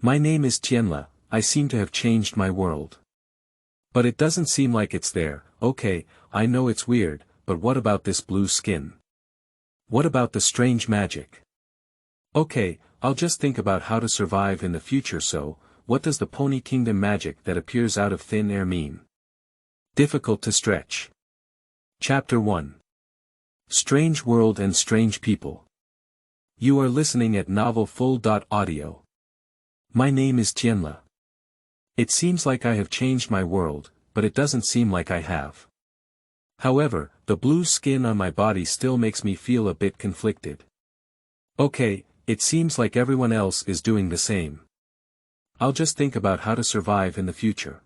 My name is Tianle, I seem to have changed my world. But it doesn't seem like it's there. Okay, I know it's weird, but what about this blue skin? What about the strange magic? Okay, I'll just think about how to survive in the future. So, what does the Pony Kingdom magic that appears out of thin air mean? Difficult to stretch. Chapter 1. Strange World and Strange People. You are listening at novelfull.audio. My name is Tianle. It seems like I have changed my world, but it doesn't seem like I have. However, the blue skin on my body still makes me feel a bit conflicted. Okay, it seems like everyone else is doing the same. I'll just think about how to survive in the future.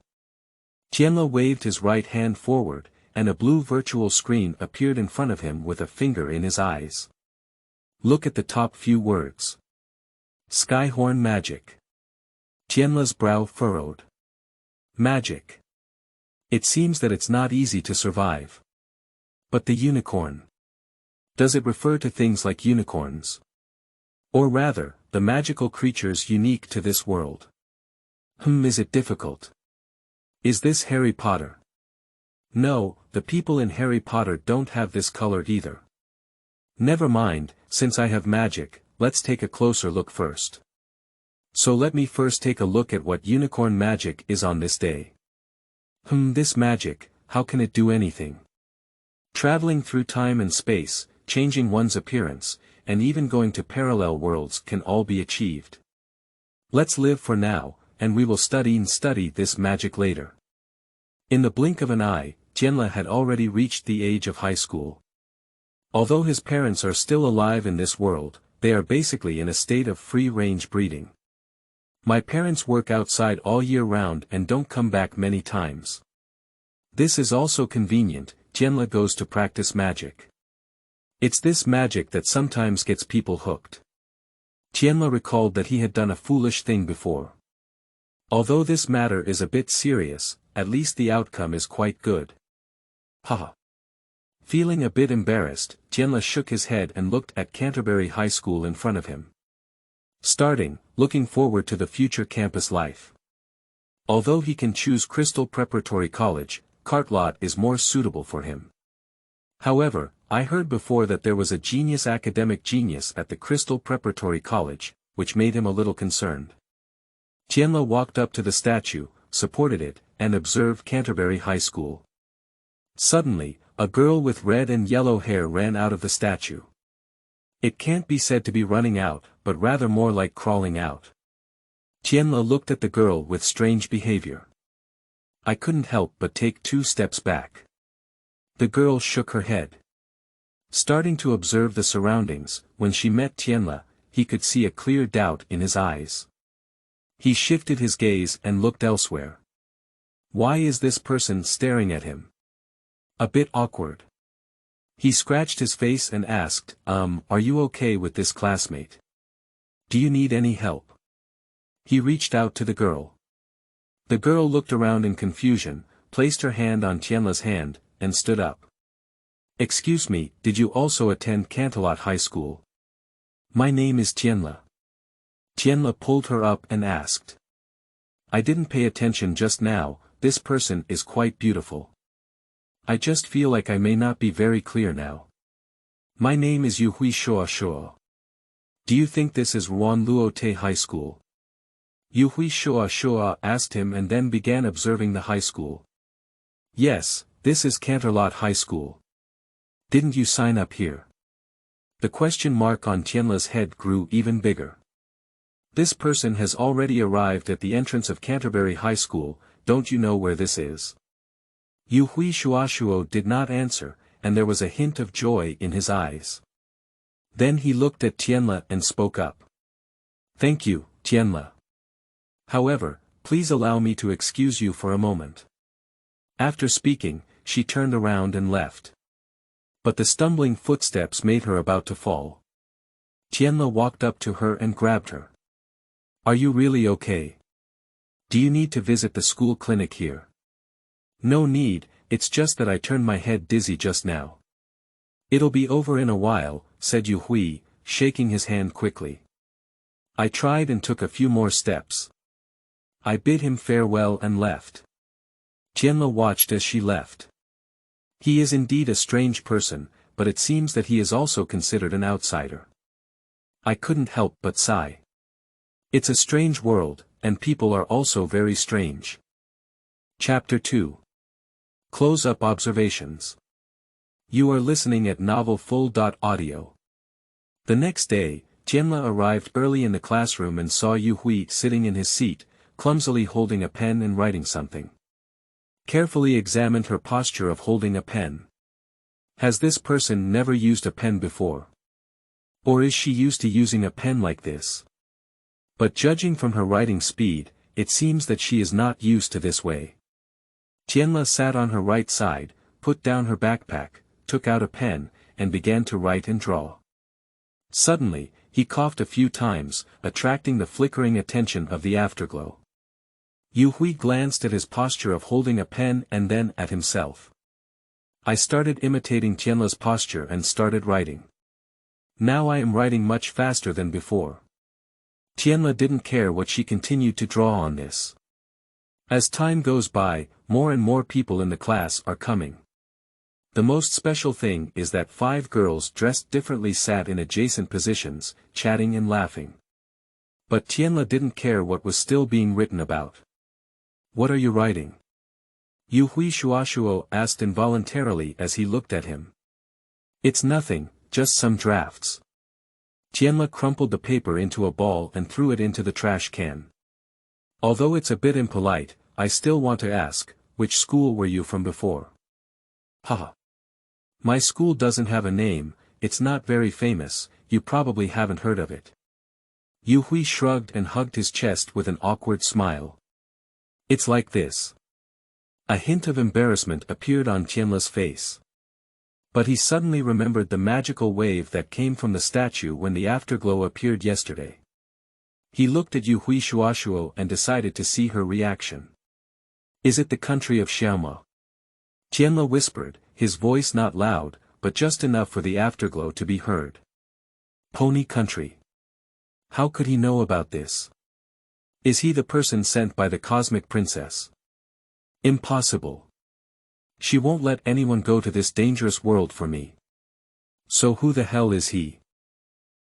Tianle waved his right hand forward, and a blue virtual screen appeared in front of him with a finger in his eyes. Look at the top few words. Skyhorn magic. Tianle's brow furrowed. Magic. It seems that it's not easy to survive. But the unicorn. Does it refer to things like unicorns? Or rather, the magical creatures unique to this world? Is it difficult? Is this Harry Potter? No, the people in Harry Potter don't have this color either. Never mind, since I have magic, let's take a closer look first. So let me first take a look at what unicorn magic is on this day. This magic, how can it do anything? Traveling through time and space, changing one's appearance, and even going to parallel worlds can all be achieved. Let's live for now, and we will study this magic later. In the blink of an eye, Tianle had already reached the age of high school. Although his parents are still alive in this world, they are basically in a state of free-range breeding. My parents work outside all year round and don't come back many times. This is also convenient. Tianle goes to practice magic. It's this magic that sometimes gets people hooked. Tianle recalled that he had done a foolish thing before. Although this matter is a bit serious, at least the outcome is quite good. Haha. Feeling a bit embarrassed, Tianle shook his head and looked at Canterbury High School in front of him. Looking forward to the future campus life. Although he can choose Crystal Preparatory College, Cartlot is more suitable for him. However, I heard before that there was a academic genius at the Crystal Preparatory College, which made him a little concerned. Tianle walked up to the statue, supported it, and observed Canterbury High School. Suddenly, a girl with red and yellow hair ran out of the statue. It can't be said to be running out, but rather more like crawling out. Tianle looked at the girl with strange behavior. I couldn't help but take 2 steps back. The girl shook her head. Starting to observe the surroundings, when she met Tianle, he could see a clear doubt in his eyes. He shifted his gaze and looked elsewhere. Why is this person staring at him? A bit awkward. He scratched his face and asked, are you okay with this classmate? Do you need any help? He reached out to the girl. The girl looked around in confusion, placed her hand on Tianle's hand, and stood up. Excuse me, did you also attend Canterlot High School? My name is Tianle. Tianle pulled her up and asked. I didn't pay attention just now, this person is quite beautiful. I just feel like I may not be very clear now. My name is Yuhui Shuo. Do you think this is Ruan Luote High School? Yuhui Shuo asked him and then began observing the high school. Yes, this is Canterlot High School. Didn't you sign up here? The question mark on Tianle's head grew even bigger. This person has already arrived at the entrance of Canterbury High School, don't you know where this is? Yuhui Shuo did not answer, and there was a hint of joy in his eyes. Then he looked at Tianle and spoke up. Thank you, Tianle. However, please allow me to excuse you for a moment. After speaking, she turned around and left. But the stumbling footsteps made her about to fall. Tianle walked up to her and grabbed her. Are you really okay? Do you need to visit the school clinic here? No need, it's just that I turned my head dizzy just now. It'll be over in a while, said Yuhui, shaking his hand quickly. I tried and took a few more steps. I bid him farewell and left. Tianle watched as she left. He is indeed a strange person, but it seems that he is also considered an outsider. I couldn't help but sigh. It's a strange world, and people are also very strange. Chapter 2. Close-up observations. You are listening at Novel Full.audio. The next day, Tianle arrived early in the classroom and saw Yu Hui sitting in his seat, clumsily holding a pen and writing something. Carefully examined her posture of holding a pen. Has this person never used a pen before? Or is she used to using a pen like this? But judging from her writing speed, it seems that she is not used to this way. Tianle sat on her right side, put down her backpack, took out a pen, and began to write and draw. Suddenly, he coughed a few times, attracting the flickering attention of the afterglow. Yu Hui glanced at his posture of holding a pen and then at himself. I started imitating Tianle's posture and started writing. Now I am writing much faster than before. Tianle didn't care what she continued to draw on this. As time goes by, more and more people in the class are coming. The most special thing is that 5 girls dressed differently sat in adjacent positions, chatting and laughing. But Tianle didn't care what was still being written about. What are you writing? Yu Hui Shuashuo asked involuntarily as he looked at him. It's nothing, just some drafts. Tianle crumpled the paper into a ball and threw it into the trash can. Although it's a bit impolite, I still want to ask, which school were you from before? Haha. My school doesn't have a name, it's not very famous, you probably haven't heard of it. Yu Hui shrugged and hugged his chest with an awkward smile. It's like this. A hint of embarrassment appeared on Tianle's face. But he suddenly remembered the magical wave that came from the statue when the afterglow appeared yesterday. He looked at Yu Hui Shuashuo and decided to see her reaction. Is it the country of Xiaoma? Tianle whispered, his voice not loud, but just enough for the afterglow to be heard. Pony country. How could he know about this? Is he the person sent by the cosmic princess? Impossible. She won't let anyone go to this dangerous world for me. So who the hell is he?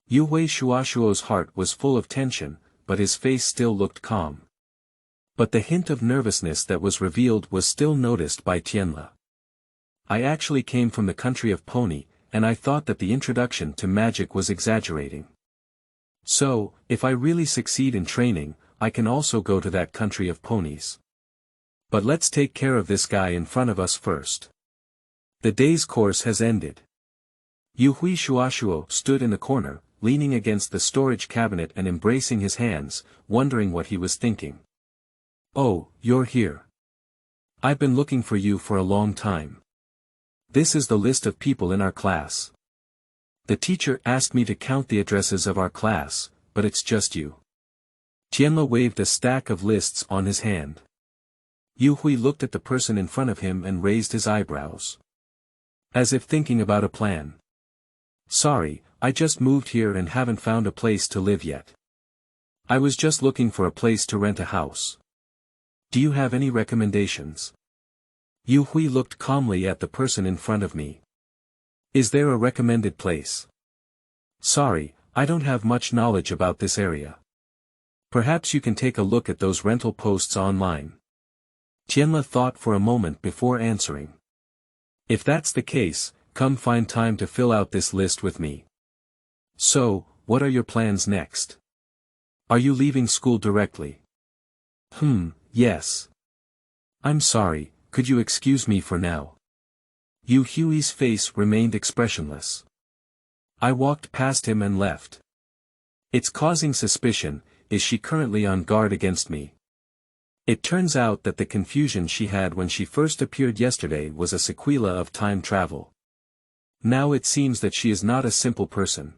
Yu Hui Shuashuo's heart was full of tension, but his face still looked calm. But the hint of nervousness that was revealed was still noticed by Tianle. I actually came from the country of Pony, and I thought that the introduction to magic was exaggerating. So, if I really succeed in training, I can also go to that country of ponies. But let's take care of this guy in front of us first. The day's course has ended. Yu Hui Shuashuo stood in the corner, leaning against the storage cabinet and embracing his hands, wondering what he was thinking. Oh, you're here. I've been looking for you for a long time. This is the list of people in our class. The teacher asked me to count the addresses of our class, but it's just you. Tianle waved a stack of lists on his hand. Yu Hui looked at the person in front of him and raised his eyebrows. As if thinking about a plan. Sorry, I just moved here and haven't found a place to live yet. I was just looking for a place to rent a house. Do you have any recommendations? Yu Hui looked calmly at the person in front of me. Is there a recommended place? Sorry, I don't have much knowledge about this area. Perhaps you can take a look at those rental posts online. Tianle thought for a moment before answering. If that's the case, come find time to fill out this list with me. So, what are your plans next? Are you leaving school directly? Yes. I'm sorry, could you excuse me for now? Yu Hui's face remained expressionless. I walked past him and left. It's causing suspicion, is she currently on guard against me? It turns out that the confusion she had when she first appeared yesterday was a sequela of time travel. Now it seems that she is not a simple person.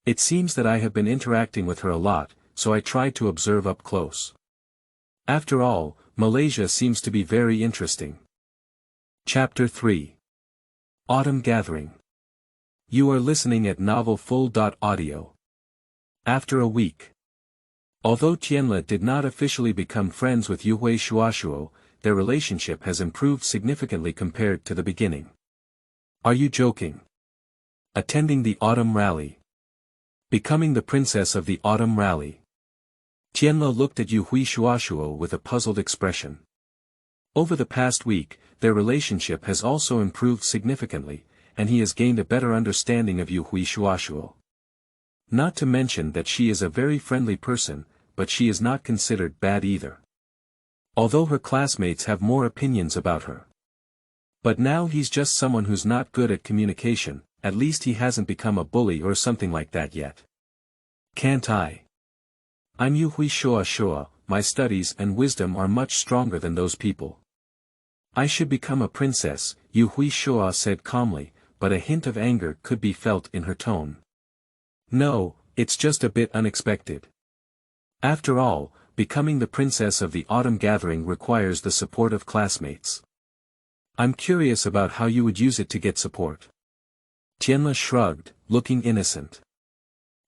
It seems that I have been interacting with her a lot, so I tried to observe up close. After all, Malaysia seems to be very interesting. Chapter 3. Autumn Gathering. You are listening at Novel Full.audio. After a week. Although Tianle did not officially become friends with Yuhui Shuashuo, their relationship has improved significantly compared to the beginning. Are you joking? Attending the autumn rally. Becoming the princess of the autumn rally. Tianle looked at Yuhui Shuashuo with a puzzled expression. Over the past week, their relationship has also improved significantly, and he has gained a better understanding of Yuhui Shuashuo. Not to mention that she is a very friendly person, but she is not considered bad either. Although her classmates have more opinions about her. But now he's just someone who's not good at communication, at least he hasn't become a bully or something like that yet. Can't I? I'm Yuhui Shuashuo, my studies and wisdom are much stronger than those people. I should become a princess, Yuhui Shuo said calmly, but a hint of anger could be felt in her tone. No, it's just a bit unexpected. After all, becoming the princess of the autumn gathering requires the support of classmates. I'm curious about how you would use it to get support. Tianle shrugged, looking innocent.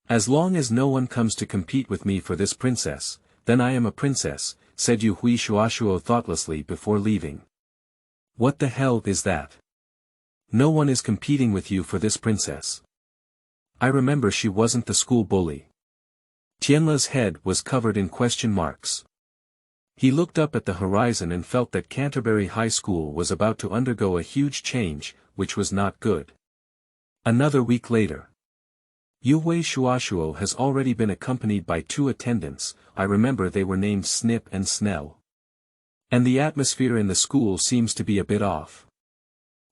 As long as no one comes to compete with me for this princess, then I am a princess, said Yuhui Shuashuo thoughtlessly before leaving. What the hell is that? No one is competing with you for this princess. I remember she wasn't the school bully. Tianle's head was covered in question marks. He looked up at the horizon and felt that Canterbury High School was about to undergo a huge change, which was not good. Another week later. Yuhui Shuashuo has already been accompanied by 2 attendants, I remember they were named Snip and Snell. And the atmosphere in the school seems to be a bit off.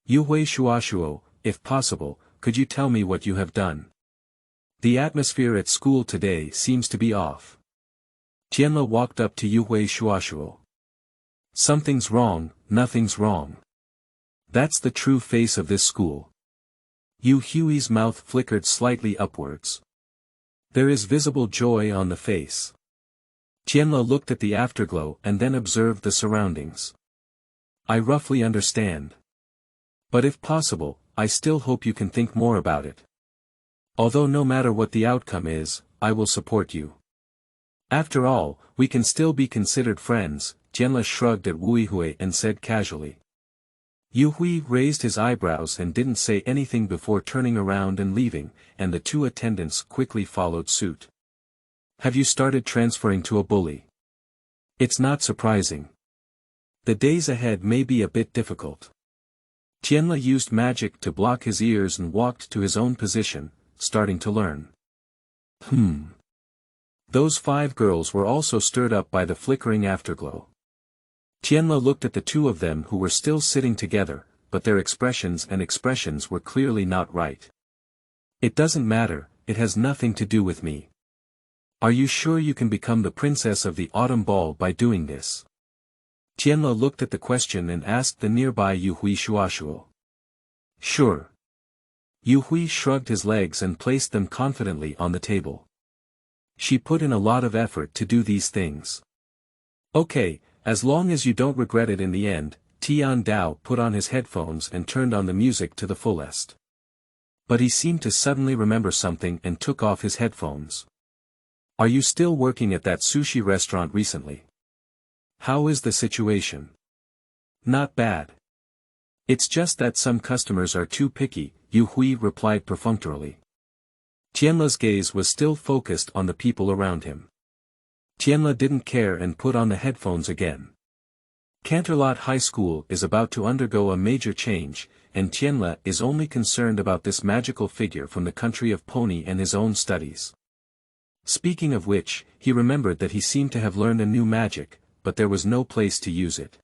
Yuhui Shuashuo, if possible, could you tell me what you have done? The atmosphere at school today seems to be off. Tianle walked up to Yuhui Shuashuo. Something's wrong, nothing's wrong. That's the true face of this school. Yu Hui's mouth flickered slightly upwards. There is visible joy on the face. Tianle looked at the afterglow and then observed the surroundings. I roughly understand. But if possible, I still hope you can think more about it. Although no matter what the outcome is, I will support you. After all, we can still be considered friends, Tianle shrugged at Wu Hui and said casually. Yu Hui raised his eyebrows and didn't say anything before turning around and leaving, and the 2 attendants quickly followed suit. Have you started transferring to a bully? It's not surprising. The days ahead may be a bit difficult. Tianle used magic to block his ears and walked to his own position, starting to learn. Those 5 girls were also stirred up by the flickering afterglow. Tianle looked at the 2 of them who were still sitting together, but their expressions were clearly not right. It doesn't matter, it has nothing to do with me. Are you sure you can become the princess of the autumn ball by doing this? Tianle looked at the question and asked the nearby Yuhui Shuashuo. Sure. Yuhui shrugged his legs and placed them confidently on the table. She put in a lot of effort to do these things. Okay, as long as you don't regret it in the end, Tianle put on his headphones and turned on the music to the fullest. But he seemed to suddenly remember something and took off his headphones. Are you still working at that sushi restaurant recently? How is the situation? Not bad. It's just that some customers are too picky, Yu Hui replied perfunctorily. Tianle's gaze was still focused on the people around him. Tianle didn't care and put on the headphones again. Canterlot High School is about to undergo a major change, and Tianle is only concerned about this magical figure from the country of Pony and his own studies. Speaking of which, he remembered that he seemed to have learned a new magic, but there was no place to use it.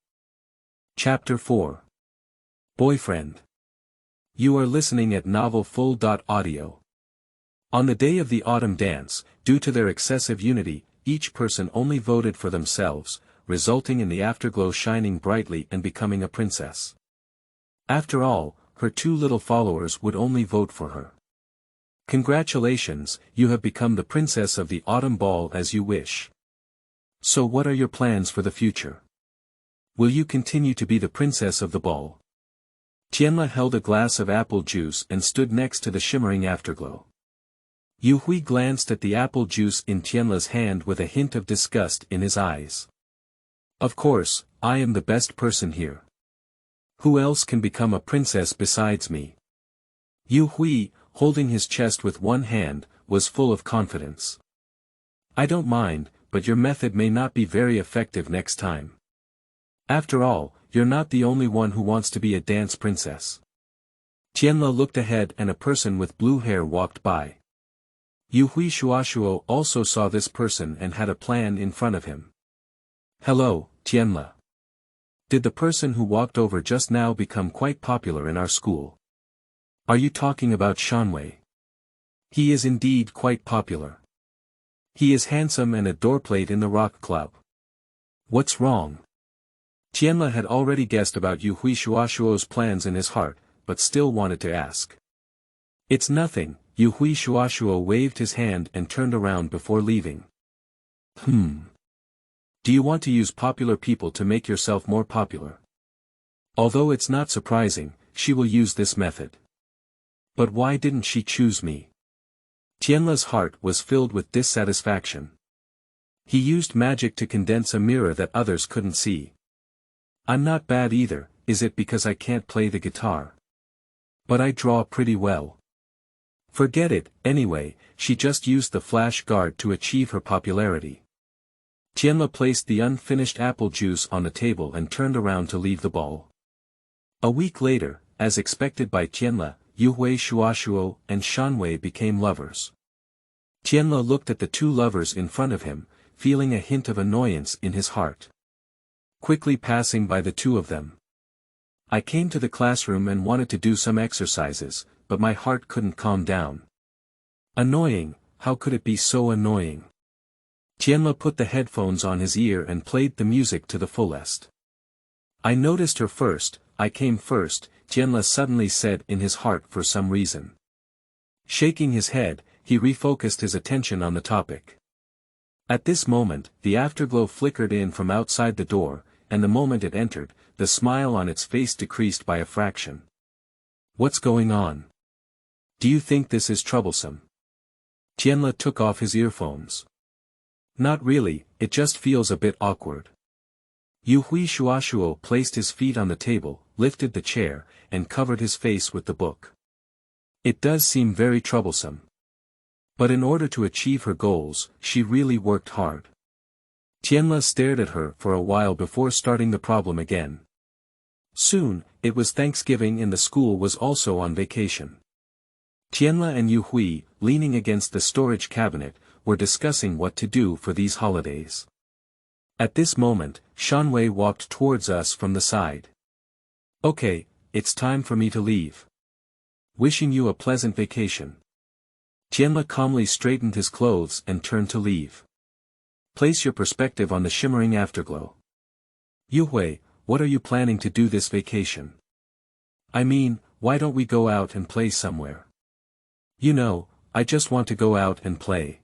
Chapter 4. Boyfriend. You are listening at Novel Full.audio. On the day of the autumn dance, due to their excessive unity, each person only voted for themselves, resulting in the afterglow shining brightly and becoming a princess. After all, her 2 little followers would only vote for her. Congratulations, you have become the princess of the autumn ball as you wish. So what are your plans for the future? Will you continue to be the princess of the ball? Tianle held a glass of apple juice and stood next to the shimmering afterglow. Yu Hui glanced at the apple juice in Tianle's hand with a hint of disgust in his eyes. Of course, I am the best person here. Who else can become a princess besides me? Yu Hui, holding his chest with one hand, was full of confidence. I don't mind, but your method may not be very effective next time. After all, you're not the only one who wants to be a dance princess. Tianle looked ahead and a person with blue hair walked by. Yu Hui Shuashuo also saw this person and had a plan in front of him. Hello, Tianle. Did the person who walked over just now become quite popular in our school? Are you talking about Shanwei? He is indeed quite popular. He is handsome and a doorplate in the rock club. What's wrong? Tianle had already guessed about Yu Hui Shuashuo's plans in his heart, but still wanted to ask. It's nothing, Yu Hui Shuashuo waved his hand and turned around before leaving. Do you want to use popular people to make yourself more popular? Although it's not surprising, she will use this method. But why didn't she choose me? Tianle's heart was filled with dissatisfaction. He used magic to condense a mirror that others couldn't see. I'm not bad either, is it because I can't play the guitar? But I draw pretty well. Forget it, anyway, she just used the flash guard to achieve her popularity. Tianle placed the unfinished apple juice on the table and turned around to leave the ball. A week later, as expected by Tianle, Yu Hui Shuashuo and Shanwei became lovers. Tianle looked at the two lovers in front of him, feeling a hint of annoyance in his heart. Quickly passing by the two of them. I came to the classroom and wanted to do some exercises, but my heart couldn't calm down. Annoying, how could it be so annoying? Tianle put the headphones on his ear and played the music to the fullest. I noticed her first, I came first, Tianle suddenly said in his heart for some reason. Shaking his head, he refocused his attention on the topic. At this moment, the afterglow flickered in from outside the door, and the moment it entered, the smile on its face decreased by a fraction. What's going on? Do you think this is troublesome? Tianle took off his earphones. Not really, it just feels a bit awkward. Yu Hui Shuashuo placed his feet on the table, lifted the chair, and covered his face with the book. It does seem very troublesome. But in order to achieve her goals, she really worked hard. Tianle stared at her for a while before starting the problem again. Soon, it was Thanksgiving and the school was also on vacation. Tianle and Yu Hui, leaning against the storage cabinet, were discussing what to do for these holidays. At this moment, Shanwei walked towards us from the side. Okay, it's time for me to leave. Wishing you a pleasant vacation. Tianle calmly straightened his clothes and turned to leave. Place your perspective on the shimmering afterglow. Yu Hui, what are you planning to do this vacation? I mean, why don't we go out and play somewhere? You know, I just want to go out and play.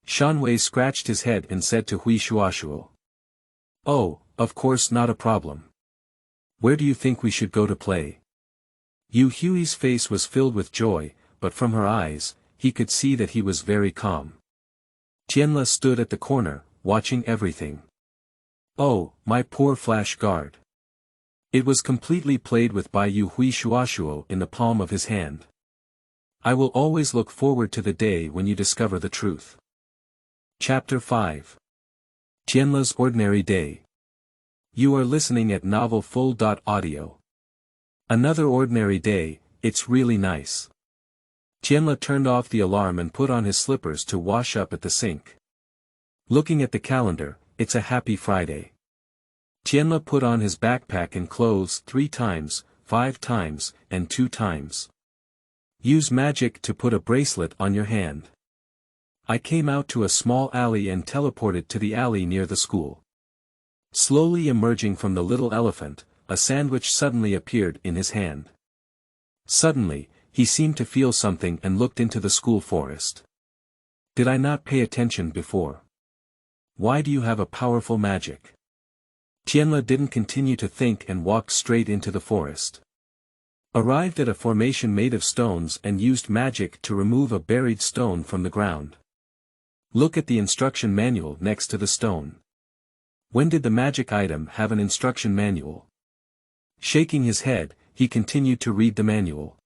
Shanwei scratched his head and said to Hui Shuashuo. Oh, of course not a problem. Where do you think we should go to play? Yu Hui's face was filled with joy, but from her eyes, he could see that he was very calm. Tianle stood at the corner, watching everything. Oh, my poor flash guard. It was completely played with by Yu Hui Shuashuo in the palm of his hand. I will always look forward to the day when you discover the truth. Chapter 5. Tianle's Ordinary Day. You are listening at novelfull.audio. Another ordinary day, it's really nice. Tianle turned off the alarm and put on his slippers to wash up at the sink. Looking at the calendar, it's a happy Friday. Tianle put on his backpack and clothes 3 times, 5 times, and 2 times. Use magic to put a bracelet on your hand. I came out to a small alley and teleported to the alley near the school. Slowly emerging from the little elephant, a sandwich suddenly appeared in his hand. Suddenly, he seemed to feel something and looked into the school forest. Did I not pay attention before? Why do you have a powerful magic? Tianle didn't continue to think and walked straight into the forest. Arrived at a formation made of stones and used magic to remove a buried stone from the ground. Look at the instruction manual next to the stone. When did the magic item have an instruction manual? Shaking his head, he continued to read the manual.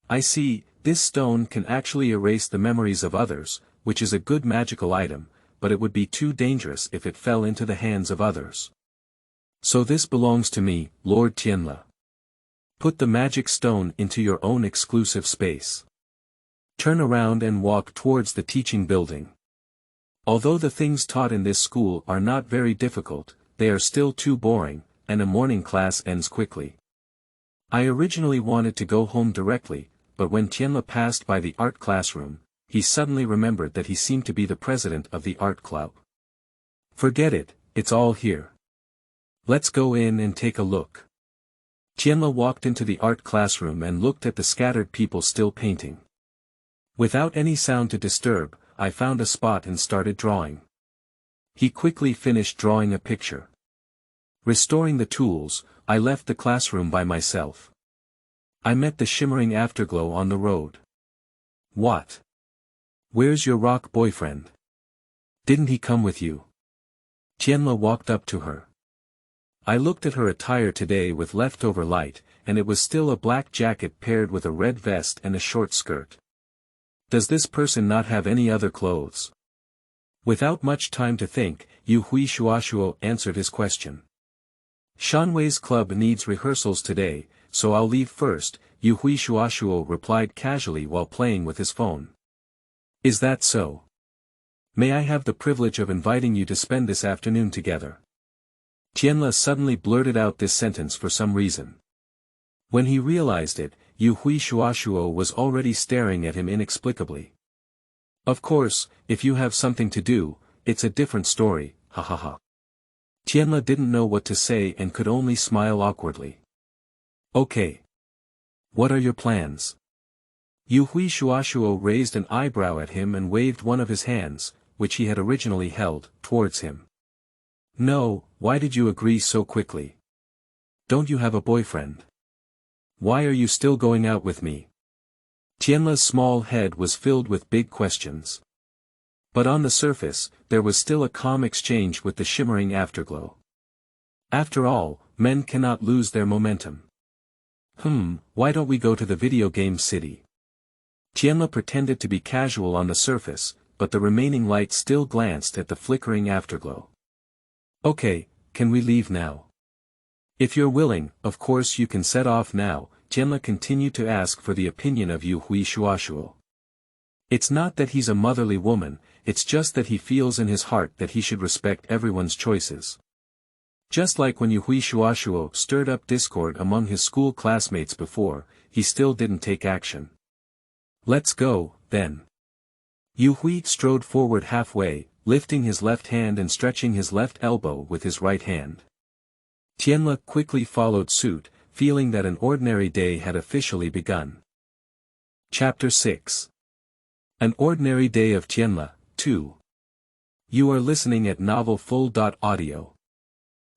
I see, this stone can actually erase the memories of others, which is a good magical item, but it would be too dangerous if it fell into the hands of others. So this belongs to me, Lord Tianle. Put the magic stone into your own exclusive space. Turn around and walk towards the teaching building. Although the things taught in this school are not very difficult, they are still too boring, and a morning class ends quickly. I originally wanted to go home directly, but when Tianle passed by the art classroom, he suddenly remembered that he seemed to be the president of the art club. Forget it, it's all here. Let's go in and take a look. Tianle walked into the art classroom and looked at the scattered people still painting. Without any sound to disturb, I found a spot and started drawing. He quickly finished drawing a picture. Restoring the tools, I left the classroom by myself. I met the shimmering afterglow on the road. What? Where's your rock boyfriend? Didn't he come with you? Tianle walked up to her. I looked at her attire today with leftover light, and it was still a black jacket paired with a red vest and a short skirt. Does this person not have any other clothes? Without much time to think, Yu Hui Shuashuo answered his question. Shanwei's club needs rehearsals today, so I'll leave first, Yu Hui Shuashuo replied casually while playing with his phone. Is that so? May I have the privilege of inviting you to spend this afternoon together? Tianle suddenly blurted out this sentence for some reason. When he realized it, Yu Hui Shuashuo was already staring at him inexplicably. Of course, if you have something to do, it's a different story, ha ha ha. Tianle didn't know what to say and could only smile awkwardly. Okay. What are your plans? Yu Hui Shuashuo raised an eyebrow at him and waved one of his hands, which he had originally held, towards him. No, why did you agree so quickly? Don't you have a boyfriend? Why are you still going out with me? Tianle's small head was filled with big questions. But on the surface, there was still a calm exchange with the shimmering afterglow. After all, men cannot lose their momentum. Why don't we go to the video game city? Tianle pretended to be casual on the surface, but the remaining light still glanced at the flickering afterglow. Okay, can we leave now? If you're willing, of course you can set off now, Tianle continued to ask for the opinion of Yu Hui Shuashuo. It's not that he's a motherly woman, it's just that he feels in his heart that he should respect everyone's choices. Just like when Yu Hui Shuashuo stirred up discord among his school classmates before, he still didn't take action. Let's go, then. Yu Hui strode forward halfway, lifting his left hand and stretching his left elbow with his right hand. Tianle quickly followed suit, feeling that an ordinary day had officially begun. Chapter 6. An Ordinary Day of Tianle, 2. You are listening at novelfull.audio.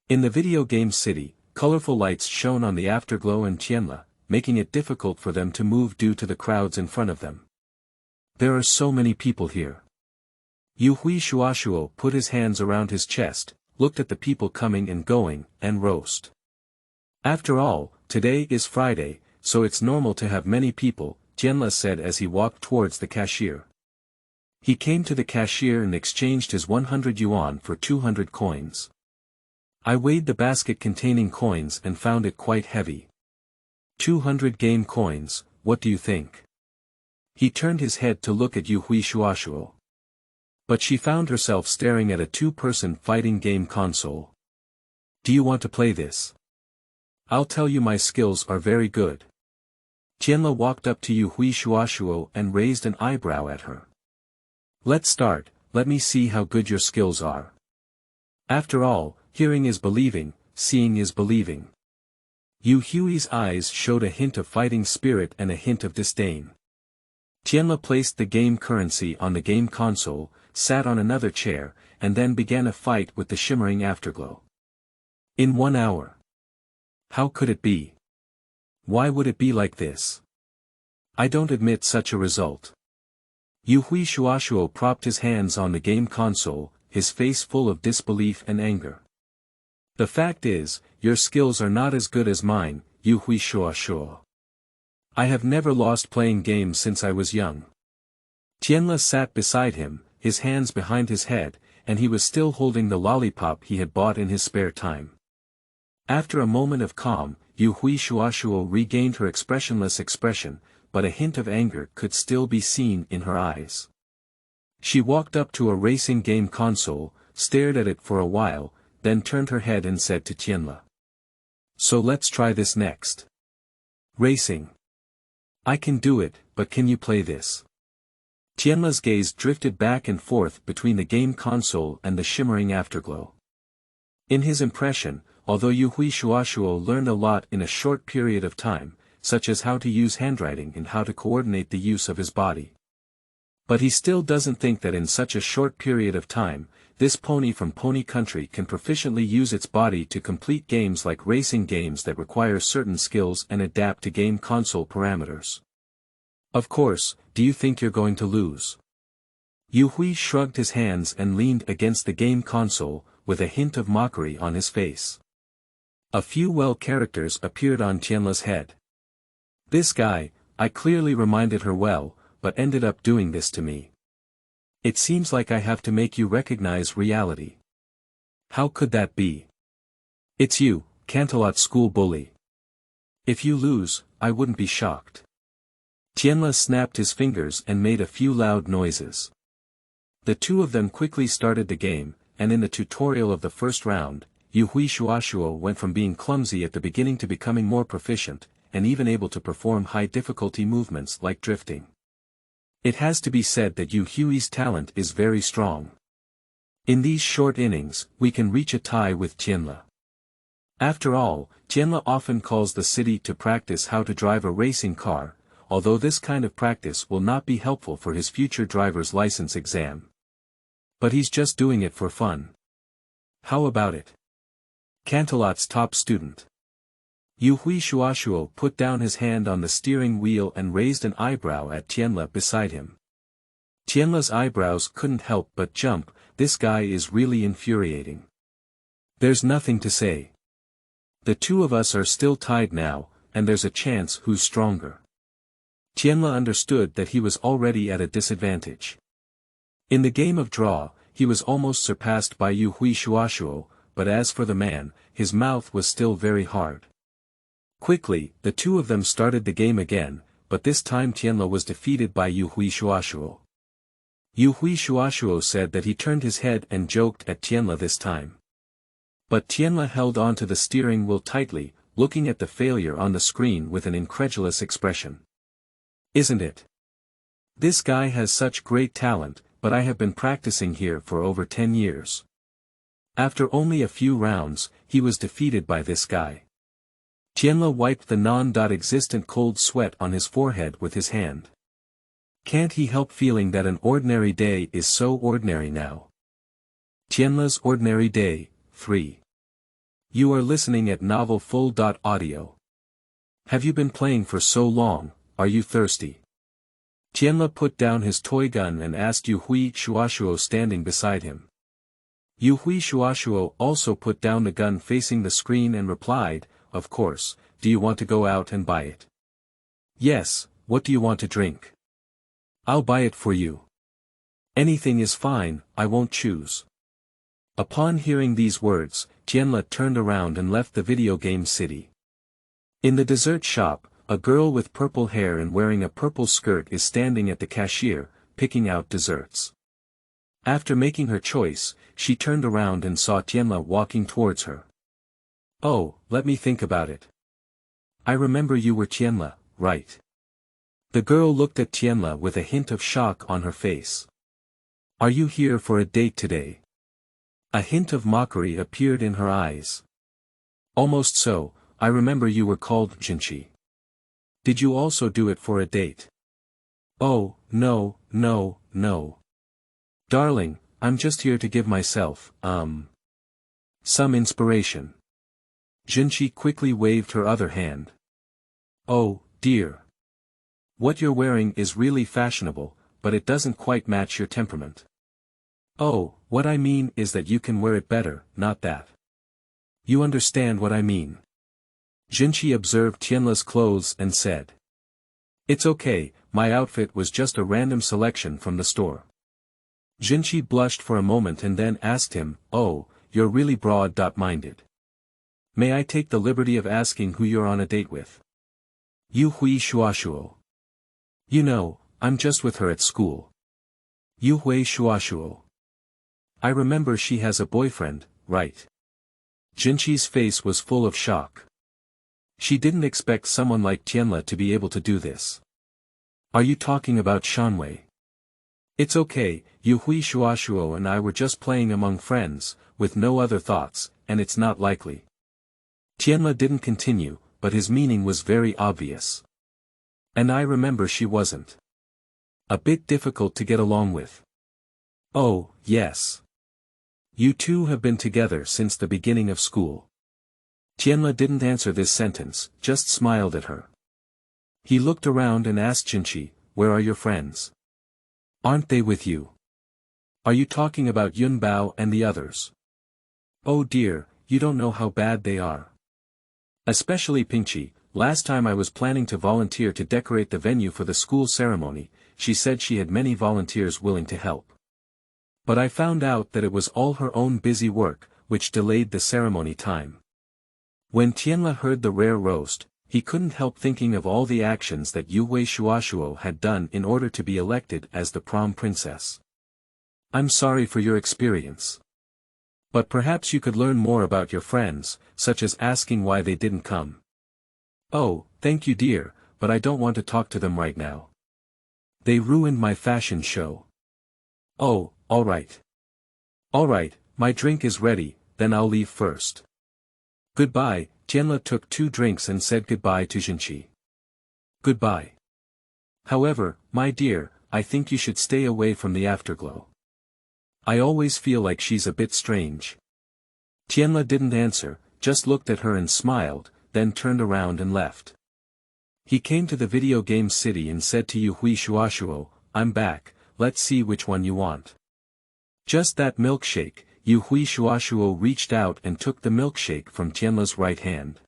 In the video game city, colorful lights shone on the afterglow and Tianle, making it difficult for them to move due to the crowds in front of them. There are so many people here. Yu Hui Shuashuo put his hands around his chest, looked at the people coming and going, and roast. After all, today is Friday, so it's normal to have many people, Tianle said as he walked towards the cashier. He came to the cashier and exchanged his 100 yuan for 200 coins. I weighed the basket containing coins and found it quite heavy. 200 game coins, what do you think? He turned his head to look at Yu Hui Shuashuo. But she found herself staring at a two-person fighting game console. Do you want to play this? I'll tell you my skills are very good. Tianle walked up to Yu Hui Shuashuo and raised an eyebrow at her. Let's start, let me see how good your skills are. After all, hearing is believing, seeing is believing. Yu Hui's eyes showed a hint of fighting spirit and a hint of disdain. Tianle placed the game currency on the game console, sat on another chair, and then began a fight with the shimmering afterglow. In 1 hour. How could it be? Why would it be like this? I don't admit such a result. Yu Hui Shuashuo propped his hands on the game console, his face full of disbelief and anger. The fact is, your skills are not as good as mine, Yu Hui Shuashuo. I have never lost playing games since I was young. Tianle sat beside him, his hands behind his head, and he was still holding the lollipop he had bought in his spare time. After a moment of calm, Yu Hui Shuashuo regained her expressionless expression, but a hint of anger could still be seen in her eyes. She walked up to a racing game console, stared at it for a while, then turned her head and said to Tianle. So let's try this next. Racing. I can do it, but can you play this? Tianle's gaze drifted back and forth between the game console and the shimmering afterglow. In his impression, although Yu Hui Shuashuo learned a lot in a short period of time, such as how to use handwriting and how to coordinate the use of his body. But he still doesn't think that in such a short period of time, this pony from Pony Country can proficiently use its body to complete games like racing games that require certain skills and adapt to game console parameters. Of course, do you think you're going to lose? Yu Hui shrugged his hands and leaned against the game console, with a hint of mockery on his face. A few well characters appeared on Tianle's head. This guy, I clearly reminded her well, but ended up doing this to me. It seems like I have to make you recognize reality. How could that be? It's you, Cantelot school bully. If you lose, I wouldn't be shocked. Tianle snapped his fingers and made a few loud noises. The two of them quickly started the game, and in the tutorial of the first round, Yu Hui Shuashuo went from being clumsy at the beginning to becoming more proficient, and even able to perform high-difficulty movements like drifting. It has to be said that Yu Hui's talent is very strong. In these short innings, we can reach a tie with Tianle. After all, Tianle often calls the city to practice how to drive a racing car, although this kind of practice will not be helpful for his future driver's license exam. But he's just doing it for fun. How about it? Cantelot's top student. Yu Hui Shuashuo put down his hand on the steering wheel and raised an eyebrow at Tianle beside him. Tianle's eyebrows couldn't help but jump. This guy is really infuriating. There's nothing to say. The two of us are still tied now, and there's a chance who's stronger. Tianle understood that he was already at a disadvantage. In the game of draw, he was almost surpassed by Yu Hui Shuashuo, but as for the man, his mouth was still very hard. Quickly, the two of them started the game again, but this time Tianle was defeated by Yu Hui Shuashuo. Yu Hui Shuashuo said that he turned his head and joked at Tianle this time. But Tianle held onto the steering wheel tightly, looking at the failure on the screen with an incredulous expression. Isn't it? This guy has such great talent, but I have been practicing here for over 10 years. After only a few rounds, he was defeated by this guy. Tianle wiped the non-existent cold sweat on his forehead with his hand. Can't he help feeling that an ordinary day is so ordinary now? Tianle's Ordinary Day, 3. You are listening at novelfull.audio. Have you been playing for so long, are you thirsty? Tianle put down his toy gun and asked Yu Hui Shuashuo standing beside him. Yu Hui Shuashuo also put down the gun facing the screen and replied, Of course, do you want to go out and buy it? Yes, what do you want to drink? I'll buy it for you. Anything is fine, I won't choose. Upon hearing these words, Tianle turned around and left the video game city. In the dessert shop, a girl with purple hair and wearing a purple skirt is standing at the cashier, picking out desserts. After making her choice, she turned around and saw Tianle walking towards her. Oh, let me think about it. I remember you were Tianle, right? The girl looked at Tianle with a hint of shock on her face. Are you here for a date today? A hint of mockery appeared in her eyes. Almost so, I remember you were called Jinchi. Did you also do it for a date? Oh, no, no, no. Darling, I'm just here to give myself, some inspiration. Jinchi quickly waved her other hand. Oh, dear. What you're wearing is really fashionable, but it doesn't quite match your temperament. Oh, what I mean is that you can wear it better, not that. You understand what I mean. Jinchi observed Tianle's clothes and said. It's okay, my outfit was just a random selection from the store. Jinchi blushed for a moment and then asked him, oh, you're really broad-minded. May I take the liberty of asking who you're on a date with? Yu Hui Shuashuo. You know, I'm just with her at school. Yu Hui Shuashuo. I remember she has a boyfriend, right? Jinchi's face was full of shock. She didn't expect someone like Tianle to be able to do this. Are you talking about Shanwei? It's okay, Yu Hui Shuashuo and I were just playing among friends, with no other thoughts, and it's not likely. Tianle didn't continue, but his meaning was very obvious. And I remember she wasn't. A bit difficult to get along with. Oh, yes. You two have been together since the beginning of school. Tianle didn't answer this sentence, just smiled at her. He looked around and asked Jinchi, where are your friends? Aren't they with you? Are you talking about Yun Bao and the others? Oh dear, you don't know how bad they are. Especially Pingqi. Last time I was planning to volunteer to decorate the venue for the school ceremony, she said she had many volunteers willing to help. But I found out that it was all her own busy work, which delayed the ceremony time. When Tianle heard the rare roast, he couldn't help thinking of all the actions that Yu Hui Shuashuo had done in order to be elected as the prom princess. I'm sorry for your experience. But perhaps you could learn more about your friends, such as asking why they didn't come. Oh, thank you dear, but I don't want to talk to them right now. They ruined my fashion show. Oh, alright. Alright, my drink is ready, then I'll leave first. Goodbye. Tianle took 2 drinks and said goodbye to Jinchi. Goodbye. However, my dear, I think you should stay away from the afterglow. I always feel like she's a bit strange. Tianle didn't answer, just looked at her and smiled, then turned around and left. He came to the video game city and said to Yu Hui Shuashuo, I'm back, let's see which one you want. Just that milkshake. Yu Hui Shuashuo reached out and took the milkshake from Tianle's right hand.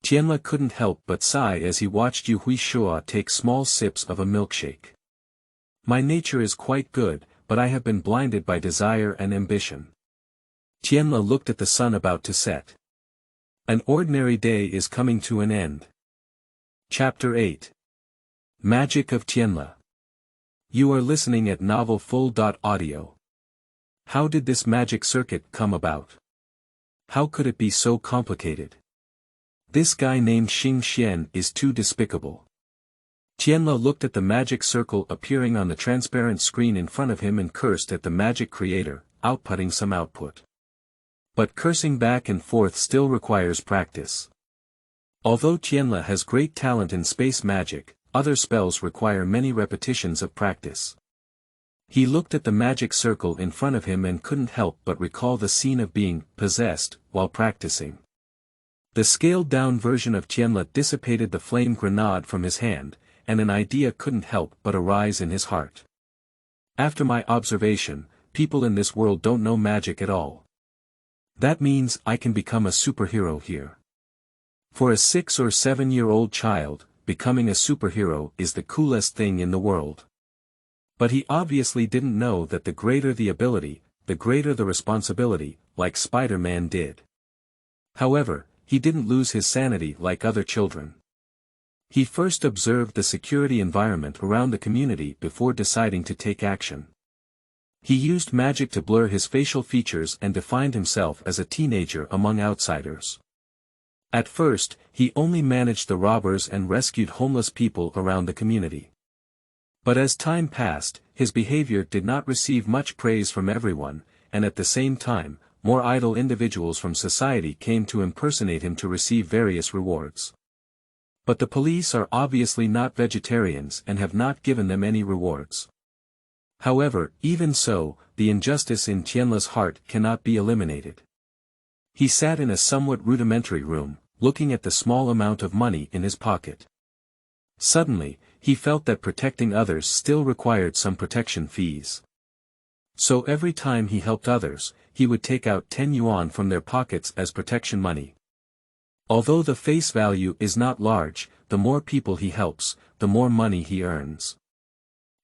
Tianle couldn't help but sigh as he watched Yu Hui Shuo take small sips of a milkshake. My nature is quite good, but I have been blinded by desire and ambition. Tianle looked at the sun about to set. An ordinary day is coming to an end. Chapter 8. Magic of Tianle. You are listening at novelfull.audio. How did this magic circuit come about? How could it be so complicated? This guy named Xing Xian is too despicable. Tianle looked at the magic circle appearing on the transparent screen in front of him and cursed at the magic creator, outputting some output. But cursing back and forth still requires practice. Although Tianle has great talent in space magic, other spells require many repetitions of practice. He looked at the magic circle in front of him and couldn't help but recall the scene of being possessed while practicing. The scaled-down version of Tianle dissipated the flame grenade from his hand, and an idea couldn't help but arise in his heart. After my observation, people in this world don't know magic at all. That means I can become a superhero here. For a 6 or 7-year-old child, becoming a superhero is the coolest thing in the world. But he obviously didn't know that the greater the ability, the greater the responsibility, like Spider-Man did. However, he didn't lose his sanity like other children. He first observed the security environment around the community before deciding to take action. He used magic to blur his facial features and defined himself as a teenager among outsiders. At first, he only managed the robbers and rescued homeless people around the community. But as time passed, his behavior did not receive much praise from everyone, and at the same time, more idle individuals from society came to impersonate him to receive various rewards. But the police are obviously not vegetarians and have not given them any rewards. However, even so, the injustice in Tianle's heart cannot be eliminated. He sat in a somewhat rudimentary room, looking at the small amount of money in his pocket. Suddenly, he felt that protecting others still required some protection fees. So every time he helped others, he would take out 10 yuan from their pockets as protection money. Although the face value is not large, the more people he helps, the more money he earns.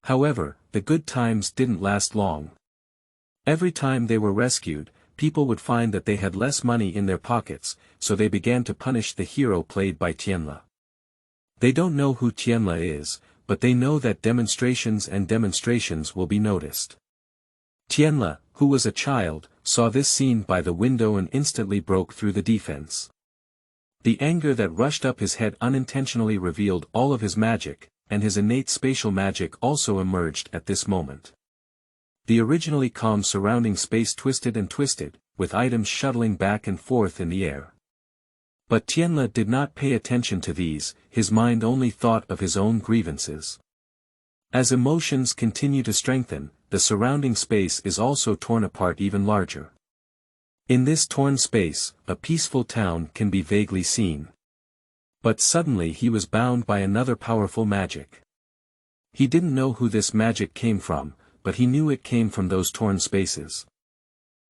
However, the good times didn't last long. Every time they were rescued, people would find that they had less money in their pockets, so they began to punish the hero played by Tianle. They don't know who Tianle is, but they know that demonstrations will be noticed. Tianle, who was a child, saw this scene by the window and instantly broke through the defense. The anger that rushed up his head unintentionally revealed all of his magic, and his innate spatial magic also emerged at this moment. The originally calm surrounding space twisted and twisted, with items shuttling back and forth in the air. But Tianle did not pay attention to these, his mind only thought of his own grievances. As emotions continue to strengthen, the surrounding space is also torn apart even larger. In this torn space, a peaceful town can be vaguely seen. But suddenly he was bound by another powerful magic. He didn't know who this magic came from, but he knew it came from those torn spaces.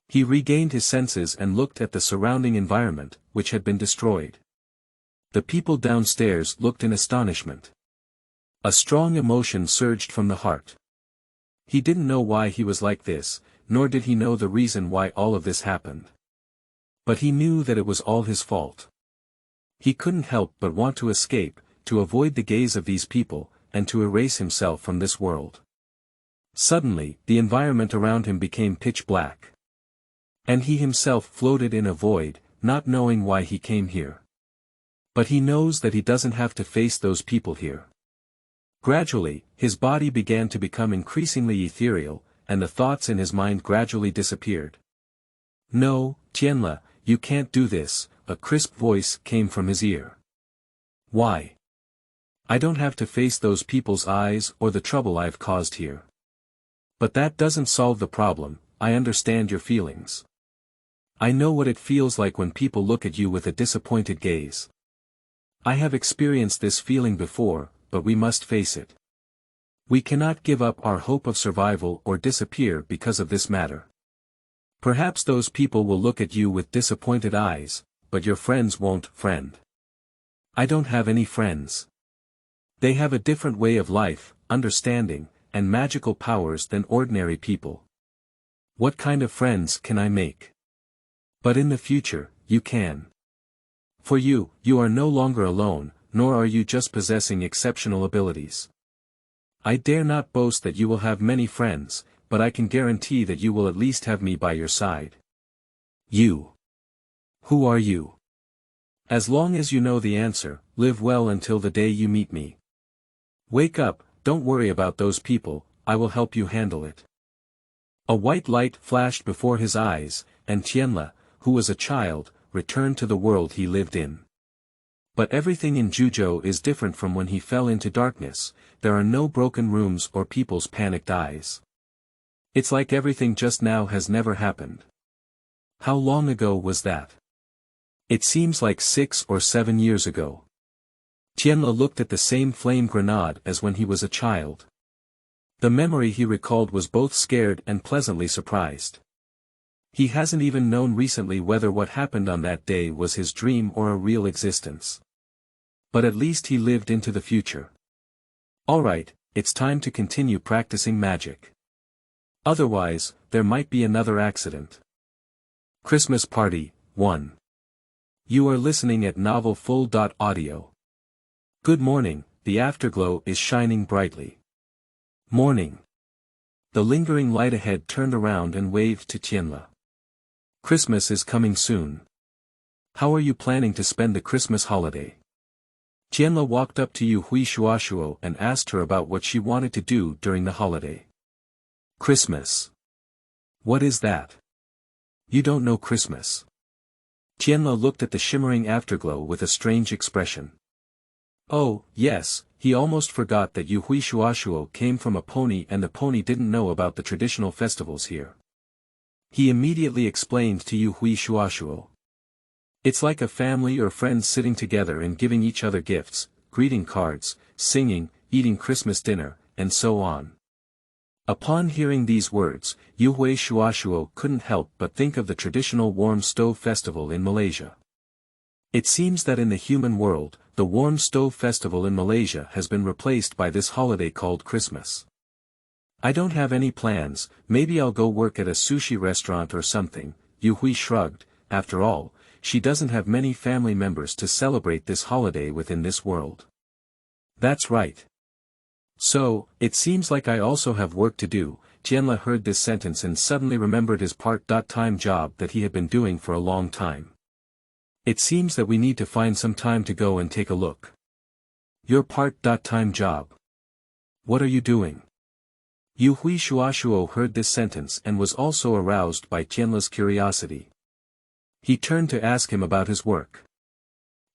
He regained his senses and looked at the surrounding environment, which had been destroyed. The people downstairs looked in astonishment. A strong emotion surged from the heart. He didn't know why he was like this, nor did he know the reason why all of this happened. But he knew that it was all his fault. He couldn't help but want to escape, to avoid the gaze of these people, and to erase himself from this world. Suddenly, the environment around him became pitch black. And he himself floated in a void, not knowing why he came here. But he knows that he doesn't have to face those people here. Gradually, his body began to become increasingly ethereal, and the thoughts in his mind gradually disappeared. "No, Tianle, you can't do this," a crisp voice came from his ear. "Why? I don't have to face those people's eyes or the trouble I've caused here. But that doesn't solve the problem. I understand your feelings. I know what it feels like when people look at you with a disappointed gaze. I have experienced this feeling before, but we must face it. We cannot give up our hope of survival or disappear because of this matter. Perhaps those people will look at you with disappointed eyes, but your friends won't, friend. I don't have any friends. They have a different way of life, understanding, and magical powers than ordinary people. What kind of friends can I make? But in the future, you can. For you are no longer alone, nor are you just possessing exceptional abilities. I dare not boast that you will have many friends, but I can guarantee that you will at least have me by your side. You. Who are you? As long as you know the answer, live well until the day you meet me. Wake up, don't worry about those people, I will help you handle it." A white light flashed before his eyes, and Tianle, who was a child, returned to the world he lived in. But everything in Juzhou is different from when he fell into darkness. There are no broken rooms or people's panicked eyes. It's like everything just now has never happened. How long ago was that? It seems like 6 or 7 years ago. Tianle looked at the same flame grenade as when he was a child. The memory he recalled was both scared and pleasantly surprised. He hasn't even known recently whether what happened on that day was his dream or a real existence. But at least he lived into the future. Alright, it's time to continue practicing magic. Otherwise, there might be another accident. Christmas Party, 1. You are listening at novelfull.audio. Good morning, the afterglow is shining brightly. Morning. The lingering light ahead turned around and waved to Tianle. Christmas is coming soon. How are you planning to spend the Christmas holiday? Tianle walked up to Yu Hui Shuashuo and asked her about what she wanted to do during the holiday. Christmas. What is that? You don't know Christmas. Tianle looked at the shimmering afterglow with a strange expression. Oh, yes, he almost forgot that Yu Hui Shuashuo came from a pony and the pony didn't know about the traditional festivals here. He immediately explained to Yu Hui Shuashuo. It's like a family or friends sitting together and giving each other gifts, greeting cards, singing, eating Christmas dinner, and so on. Upon hearing these words, Yuhui Shuashuo couldn't help but think of the traditional warm stove festival in Malaysia. It seems that in the human world, the warm stove festival in Malaysia has been replaced by this holiday called Christmas. I don't have any plans, maybe I'll go work at a sushi restaurant or something, Yuhui shrugged. After all, she doesn't have many family members to celebrate this holiday within this world. That's right. So, it seems like I also have work to do. Tianle heard this sentence and suddenly remembered his part-time job that he had been doing for a long time. It seems that we need to find some time to go and take a look. Your part-time job. What are you doing? Yuhui Shuashuo heard this sentence and was also aroused by Tianle's curiosity. He turned to ask him about his work.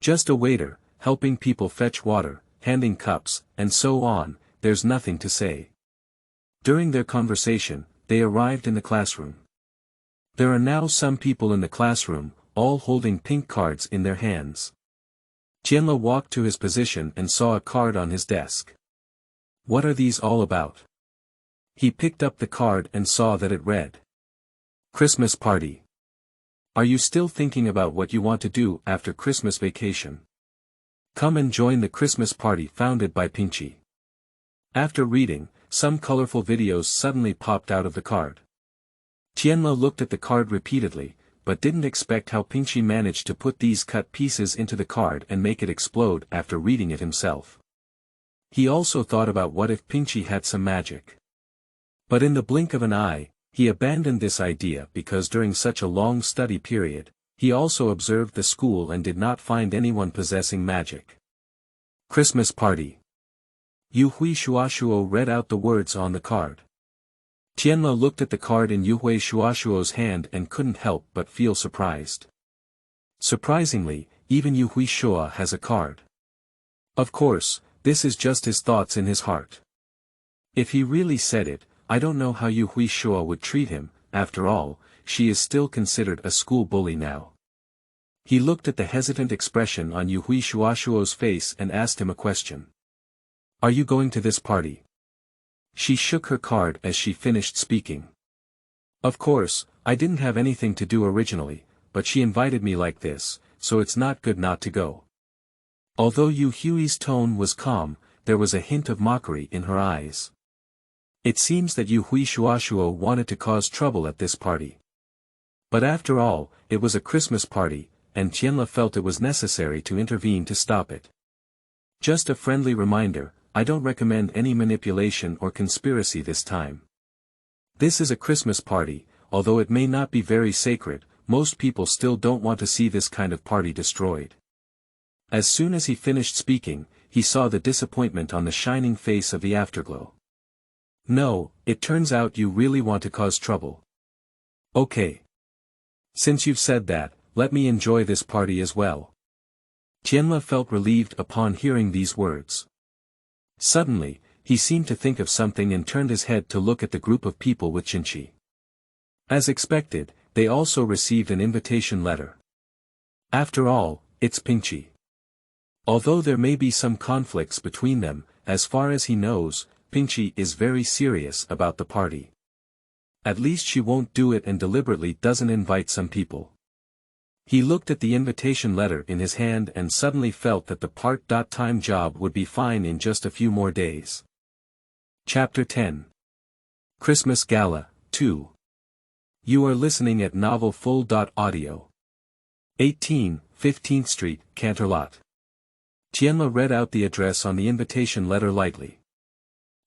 Just a waiter, helping people fetch water, handing cups, and so on. There's nothing to say. During their conversation, they arrived in the classroom. There are now some people in the classroom, all holding pink cards in their hands. Tianle walked to his position and saw a card on his desk. What are these all about? He picked up the card and saw that it read, Christmas party. Are you still thinking about what you want to do after Christmas vacation? Come and join the Christmas party founded by Pixiv. After reading, some colorful videos suddenly popped out of the card. Tianle looked at the card repeatedly, but didn't expect how Pixiv managed to put these cut pieces into the card and make it explode after reading it himself. He also thought about what if Pixiv had some magic. But in the blink of an eye, he abandoned this idea because during such a long study period, he also observed the school and did not find anyone possessing magic. Christmas party. Yuhui Shuashuo read out the words on the card. Tianle looked at the card in Yuhui Shuashuo's hand and couldn't help but feel surprised. Surprisingly, even Yuhui Shua has a card. Of course, this is just his thoughts in his heart. If he really said it, I don't know how Yuhui Shua would treat him. After all, she is still considered a school bully now. He looked at the hesitant expression on Yuhui Shuashuo's face and asked him a question. Are you going to this party? She shook her card as she finished speaking. Of course, I didn't have anything to do originally, but she invited me like this, so it's not good not to go. Although Yuhui's tone was calm, there was a hint of mockery in her eyes. It seems that Yuhui Shuashuo wanted to cause trouble at this party. But after all, it was a Christmas party, and Tianle felt it was necessary to intervene to stop it. Just a friendly reminder, I don't recommend any manipulation or conspiracy this time. This is a Christmas party, although it may not be very sacred, most people still don't want to see this kind of party destroyed. As soon as he finished speaking, he saw the disappointment on the shining face of the afterglow. No, it turns out you really want to cause trouble. Okay. Since you've said that, let me enjoy this party as well. Tianle felt relieved upon hearing these words. Suddenly, he seemed to think of something and turned his head to look at the group of people with Chinchi. As expected, they also received an invitation letter. After all, it's Pixiv. Although there may be some conflicts between them, as far as he knows, Pixiv is very serious about the party. At least she won't do it and deliberately doesn't invite some people. He looked at the invitation letter in his hand and suddenly felt that the part-time job would be fine in just a few more days. Chapter 10. Christmas Gala, 2. You are listening at novelfull.audio. 18, 15th Street, Canterlot. Tianle read out the address on the invitation letter lightly.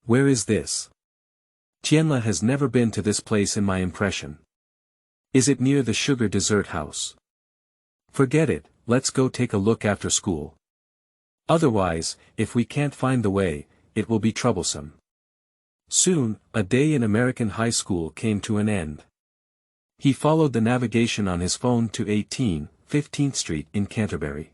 Where is this? Tianle has never been to this place in my impression. Is it near the sugar dessert house? Forget it, let's go take a look after school. Otherwise, if we can't find the way, it will be troublesome. Soon, a day in American high school came to an end. He followed the navigation on his phone to 18, 15th Street in Canterbury.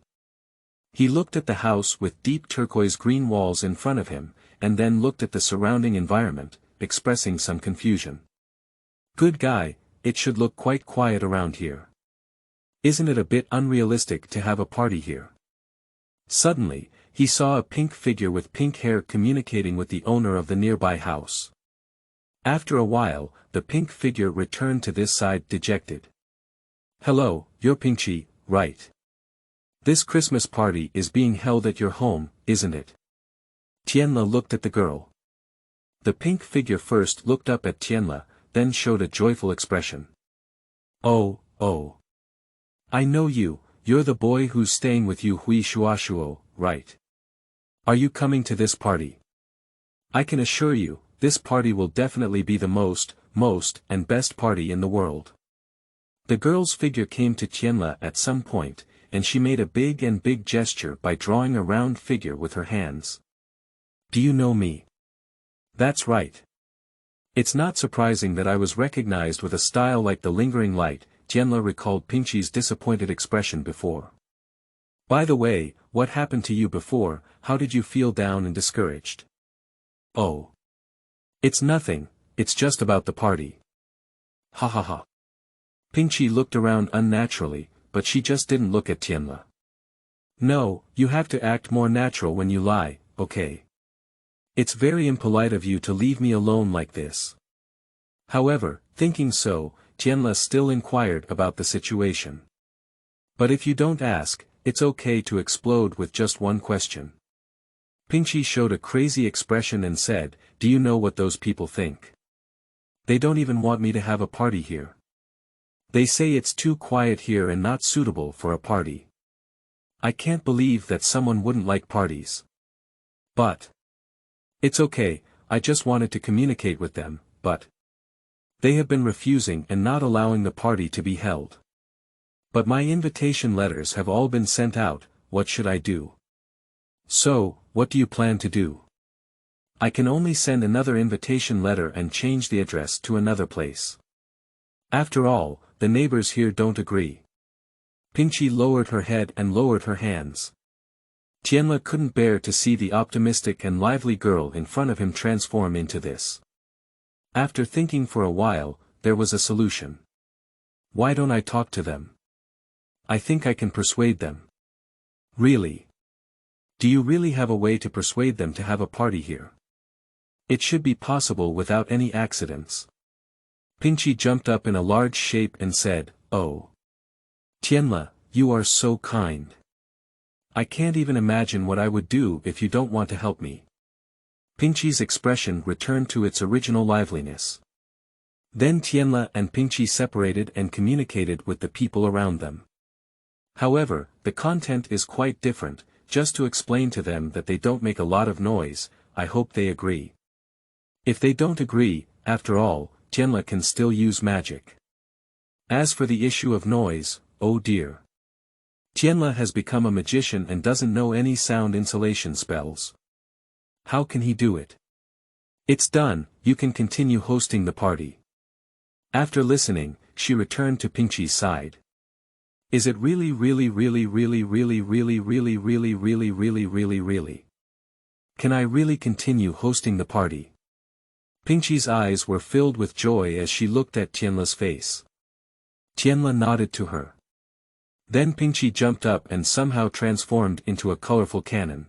He looked at the house with deep turquoise green walls in front of him, and then looked at the surrounding environment, expressing some confusion. Good guy, it should look quite quiet around here. Isn't it a bit unrealistic to have a party here? Suddenly, he saw a pink figure with pink hair communicating with the owner of the nearby house. After a while, the pink figure returned to this side dejected. Hello, you're Pinchy, right? This Christmas party is being held at your home, isn't it? Tianle looked at the girl. The pink figure first looked up at Tianle, then showed a joyful expression. Oh, oh. I know you, you're the boy who's staying with you Hui Shuashuo, right? Are you coming to this party? I can assure you, this party will definitely be the most, and best party in the world. The girl's figure came to Tianle at some point, and she made a big gesture by drawing a round figure with her hands. Do you know me? That's right. It's not surprising that I was recognized with a style like the lingering light. Tianle recalled Pinchy's disappointed expression before. By the way, what happened to you before? How did you feel down and discouraged? Oh. It's nothing, it's just about the party. Ha ha ha. Pinchy looked around unnaturally, but she just didn't look at Tianle. No, you have to act more natural when you lie, okay? It's very impolite of you to leave me alone like this. However, thinking so, Tianle still inquired about the situation. But if you don't ask, it's okay to explode with just one question. Pinchy showed a crazy expression and said, do you know what those people think? They don't even want me to have a party here. They say it's too quiet here and not suitable for a party. I can't believe that someone wouldn't like parties. But it's okay, I just wanted to communicate with them, but they have been refusing and not allowing the party to be held. But my invitation letters have all been sent out, what should I do? So, what do you plan to do? I can only send another invitation letter and change the address to another place. After all, the neighbors here don't agree. Pinchy lowered her head and lowered her hands. Tianle couldn't bear to see the optimistic and lively girl in front of him transform into this. After thinking for a while, there was a solution. Why don't I talk to them? I think I can persuade them. Really? Do you really have a way to persuade them to have a party here? It should be possible without any accidents. Pinchy jumped up in a large shape and said, oh. Tianle, you are so kind. I can't even imagine what I would do if you don't want to help me. Pinchy's expression returned to its original liveliness. Then Tianle and Pinchy separated and communicated with the people around them. However, the content is quite different, just to explain to them that they don't make a lot of noise. I hope they agree. If they don't agree, after all, Tianle can still use magic. As for the issue of noise, oh dear. Tianle has become a magician and doesn't know any sound insulation spells. How can he do it? It's done, you can continue hosting the party. After listening, she returned to Pinchy's side. Is it really? Can I really continue hosting the party? Pinchy's eyes were filled with joy as she looked at Tianle's face. Tianle nodded to her. Then Pinchy jumped up and somehow transformed into a colorful cannon.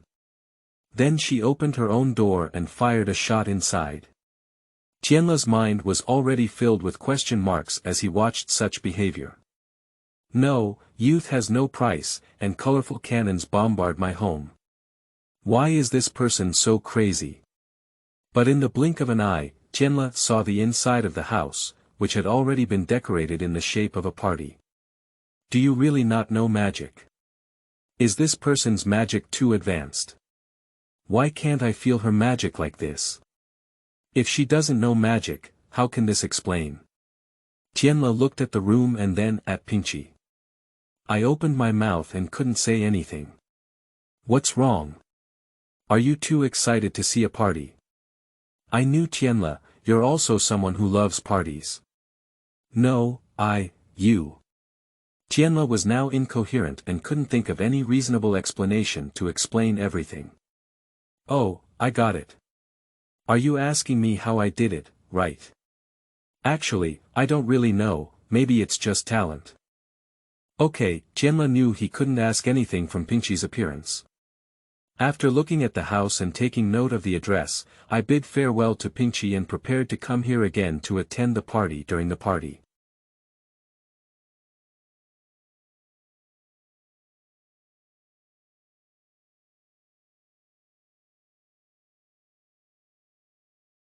Then she opened her own door and fired a shot inside. Tianle's mind was already filled with question marks as he watched such behavior. No, youth has no price, and colorful cannons bombard my home. Why is this person so crazy? But in the blink of an eye, Tianle saw the inside of the house, which had already been decorated in the shape of a party. Do you really not know magic? Is this person's magic too advanced? Why can't I feel her magic like this? If she doesn't know magic, how can this explain? Tianle looked at the room and then at Pinchy. I opened my mouth and couldn't say anything. What's wrong? Are you too excited to see a party? I knew Tianle, you're also someone who loves parties. No, you. Tianle was now incoherent and couldn't think of any reasonable explanation to explain everything. Oh, I got it. Are you asking me how I did it, right? Actually, I don't really know, maybe it's just talent. Okay, Tianle knew he couldn't ask anything from Pingqi's appearance. After looking at the house and taking note of the address, I bid farewell to Pingqi and prepared to come here again to attend the party during the party.